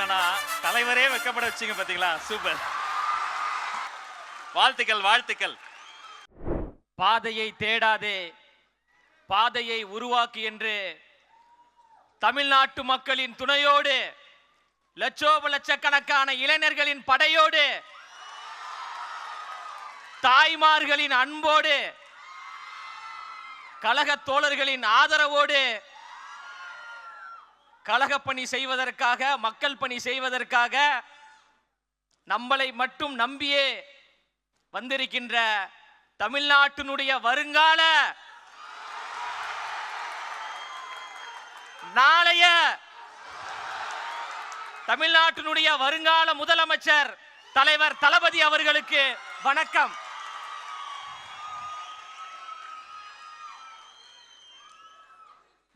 ஆனா தலைவரே வெக்கப்பட வச்சீங்க பாத்தீங்களா? சூப்பர், வாழ்த்துக்கள் வாழ்த்துக்கள். பாதையை தேடாதே, பாதையை உருவாக்கு என்று தமிழ்நாட்டு மக்களின் துணையோடு, லட்சக்கணக்கான இளைஞர்களின் படையோடு, தாய்மார்களின் அன்போடு, கழக தோழர்களின் ஆதரவோடு கழக பணி செய்வதற்காக, மக்கள் பணி செய்வதற்காக நம்மளை மட்டும் நம்பியே வந்திருக்கின்ற தமிழ்நாட்டினுடைய வருங்கால நாளைய தமிழ்நாட்டினுடைய வருங்கால முதலமைச்சர் தலைவர் தளபதி அவர்களுக்கு வணக்கம்.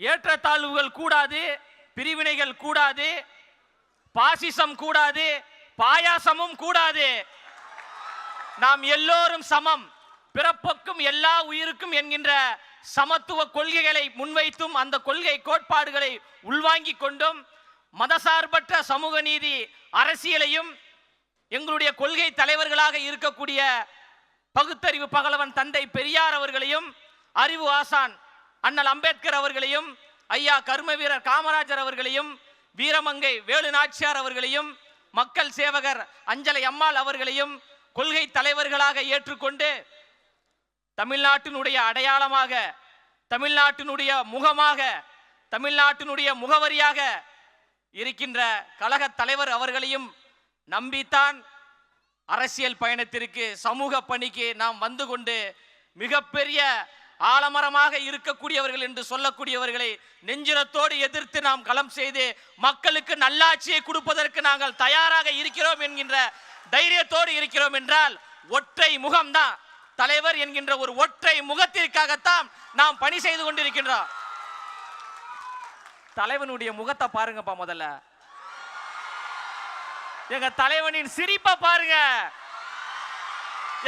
ஏற்றத்தாழ்வுகள் கூடாது, பிரிவினைகள் கூடாது, பாசிசம் கூடாது, பாயாசமும் கூடாது. நாம் எல்லோரும் சமம், பிறப்புக்கும் எல்லா உயிருக்கும் என்கின்ற சமத்துவ கொள்கைகளை முன்வைத்தும் அந்த கொள்கை கோட்பாடுகளை உள்வாங்கிக் கொண்டும் மதசார்பற்ற சமூக நீதி அரசியலையும் எங்களுடைய கொள்கை தலைவர்களாக இருக்கக்கூடிய பகுத்தறிவு பகலவன் தந்தை பெரியார் அவர்களையும், அறிவு ஆசான் அண்ணல் அம்பேத்கர் அவர்களையும், ஐயா கர்ம வீரர் காமராஜர் அவர்களையும், வீரமங்கை வேலு நாச்சியார் அவர்களையும், மக்கள் சேவகர் அஞ்சலை அம்மாள் அவர்களையும் கொள்கை தலைவர்களாக ஏற்றுக்கொண்டு தமிழ்நாட்டினுடைய அடையாளமாக, தமிழ்நாட்டினுடைய முகமாக, தமிழ்நாட்டினுடைய முகவரியாக இருக்கின்ற கழக தலைவர் அவர்களையும் நம்பித்தான் அரசியல் பயணத்திற்கு, சமூக பணிக்கு நாம் வந்து கொண்டு மிகப்பெரிய ஆலமரமாக இருக்கக்கூடியவர்கள் என்று சொல்லக்கூடியவர்களை நெஞ்சிரத்தோடு எதிர்த்து நாம் களம் செய்து மக்களுக்கு நல்லாட்சியை கொடுப்பதற்கு நாங்கள் தயாராக இருக்கிறோம் என்கின்ற தைரியத்தோடு இருக்கிறோம் என்றால் ஒற்றை முகம்தான் தலைவர் என்கின்ற ஒரு ஒற்றை முகத்திற்காகத்தான் நாம் பணி செய்து கொண்டிருக்கின்றோம். தலைவனுடைய முகத்தை பாருங்கப்பா, முதல்ல எங்க தலைவனின் சிரிப்பை பாருங்க.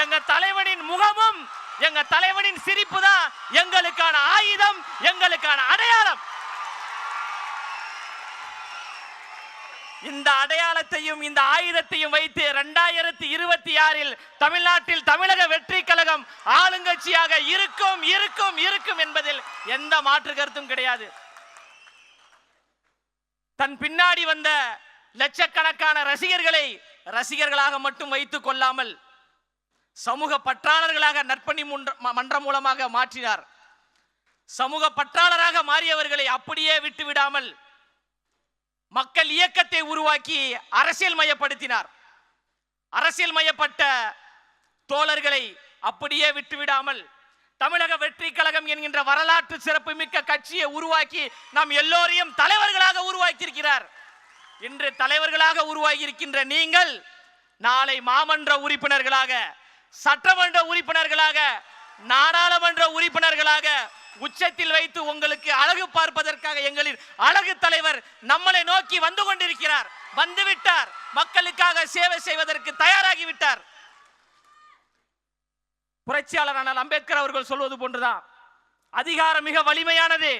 எங்க தலைவனின் முகமும் எங்க தலைவனின் சிரிப்பு தான் எங்களுக்கான ஆயுதம், எங்களுக்கான அடையாளம். இந்த அடையாளத்தையும் இந்த ஆயுதத்தையும் வைத்து 2026 தமிழ்நாட்டில் தமிழக வெற்றி கழகம் ஆளுங்கட்சியாக இருக்கும் இருக்கும் இருக்கும் என்பதில் எந்த மாற்று கருத்தும் கிடையாது. தன் பின்னாடி வந்த லட்சக்கணக்கான ரசிகர்களை ரசிகர்களாக மட்டும் வைத்துக் கொள்ளாமல் சமூக பற்றாளர்களாக நற்பணி மன்றம் மூலமாக மாற்றினார். சமூக பற்றாளராக மாறியவர்களை அப்படியே விட்டுவிடாமல் மக்கள் இயக்கத்தை உருவாக்கி அரசியல் மயப்படுத்தினார். அரசியல் மயப்பட்ட தோழர்களை அப்படியே விட்டுவிடாமல் தமிழக வெற்றி கழகம் என்கின்ற வரலாற்று சிறப்பு மிக்க கட்சியை உருவாக்கி நாம் எல்லோரையும் தலைவர்களாக உருவாக்கியிருக்கிறார். இன்று தலைவர்களாக உருவாகி இருக்கின்ற நீங்கள் நாளை மாமன்ற உறுப்பினர்களாக, சட்டமன்ற உறுப்பினர்களாக, நாடாளுமன்ற உறுப்பினர்களாக உச்சத்தில் வைத்து உங்களுக்கு அழகு பார்ப்பதற்காக எங்களின் அழகு தலைவர் நம்மளை நோக்கி வந்து கொண்டிருக்கிறார். வந்துவிட்டார். மக்களுக்காக சேவை செய்வதற்கு தயாராகிவிட்டார். புரட்சியாளர் அண்ணல் அம்பேத்கர் அவர்கள் சொல்வது போன்றுதான், அதிகாரம் மிக வலிமையானது,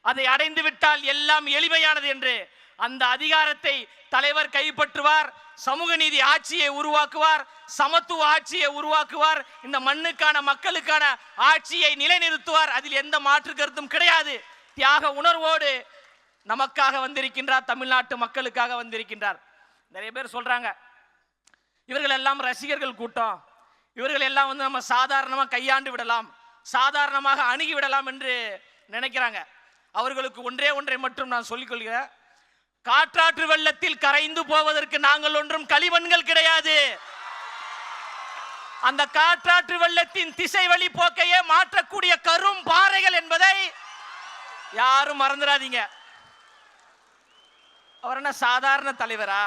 அதை அடைந்து விட்டால் எல்லாம் எளிமையானது என்று. அந்த அதிகாரத்தை தலைவர் கைப்பற்றுவார், சமூக நீதி ஆட்சியை உருவாக்குவார், சமத்துவ ஆட்சியை உருவாக்குவார், இந்த மண்ணுக்கான மக்களுக்கான ஆட்சியை நிலைநிறுத்துவார். அதில் எந்த மாற்று கருத்தும் கிடையாது. தியாக உணர்வோடு நமக்காக வந்திருக்கின்றார், தமிழ்நாட்டு மக்களுக்காக வந்திருக்கின்றார். நிறைய பேர் சொல்றாங்க இவர்கள் எல்லாம் ரசிகர்கள் கூட்டம், இவர்கள் எல்லாம் நம்ம சாதாரணமாக கையாண்டு விடலாம், சாதாரணமாக அணுகி விடலாம் என்று நினைக்கிறாங்க. அவர்களுக்கு ஒன்றை மட்டும் நான் சொல்லிக் கொள்கிறேன். காற்றாற்று வெள்ளத்தில் கரைந்து போவதற்கு நாங்கள் ஒன்றும் களிமண்கள் கிடையாது. அந்த காற்றாற்று வெள்ளத்தின் திசை வழி போக்கையே மாற்றக்கூடிய கரும் பாறைகள் என்பதை யாரும் மறந்துடாதீங்க. அவர் என்ன சாதாரண தலைவரா?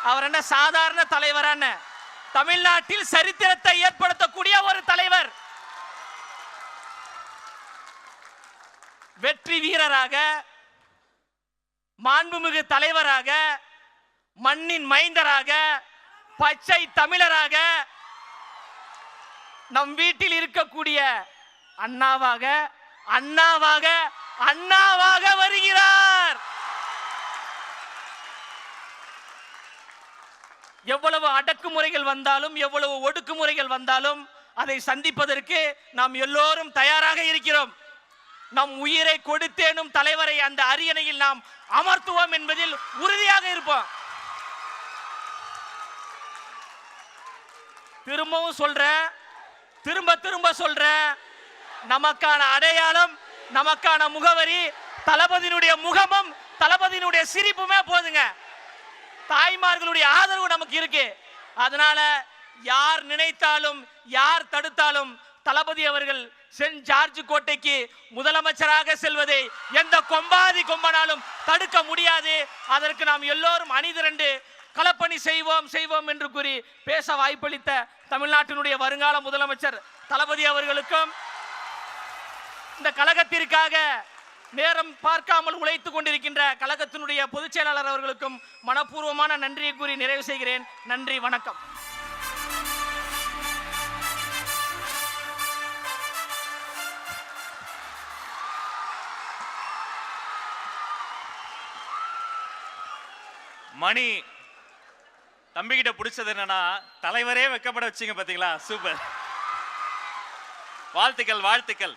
அவர் என்ன சாதாரண தலைவரான தமிழ்நாட்டில் சரித்திரத்தை ஏற்படுத்தக்கூடிய ஒரு தலைவர், வெற்றி வீரராக, மாண்புமிகு தலைவராக, மண்ணின் மைந்தராக, பச்சை தமிழராக, நம் வீட்டில் இருக்கக்கூடிய அண்ணாவாக வருகிறார். எவ்வளவு அடக்குமுறைகள் வந்தாலும் எவ்வளவு ஒடுக்குமுறைகள் வந்தாலும் அதை சந்திப்பதற்கு நாம் எல்லோரும் தயாராக இருக்கிறோம். நம் உயிரை கொடுத்தேனும் தலைவரை அந்த அரியணையில் நாம் அமர்த்துவோம் என்பதில் உறுதியாக இருப்போம். திரும்பவும் சொல்றேன், திரும்ப திரும்ப சொல்றேன், நமக்கான அடையாளம், நமக்கான முகவரி தளபதியினுடைய முகமும் தளபதியினுடைய சிரிப்புமே போதுங்க. தாய்மார்களுடைய ஆதரவு நமக்கு இருக்கு. அதனால யார் நினைத்தாலும் யார் தடுத்தாலும் தளபதி அவர்கள் சென்ட் ஜார்ஜ் கோட்டைக்கு முதலமைச்சராக செல்வதை எந்த கொம்பாதி கொம்பனாலும் தடுக்க முடியாது. அதற்கு நாம் எல்லோரும் அணிதிரண்டு களப்பணி செய்வோம் என்று கூறி பேச வாய்ப்பளித்த தமிழ்நாட்டினுடைய வருங்கால முதலமைச்சர் தளபதி அவர்களுக்கும் இந்த கழகத்திற்காக நேரம் பார்க்காமல் உழைத்துக் கொண்டிருக்கின்ற கழகத்தினுடைய பொதுச் செயலாளர் அவர்களுக்கும் மனப்பூர்வமான நன்றியை கூறி நிறைவு செய்கிறேன். நன்றி, வணக்கம். மணி தம்பிக்கிட்ட பிடிச்சது என்னன்னா தலைவரே வெக்கப்பட வச்சீங்க பாத்தீங்களா, சூப்பர். வாழ்த்துக்கள் வாழ்த்துக்கள்.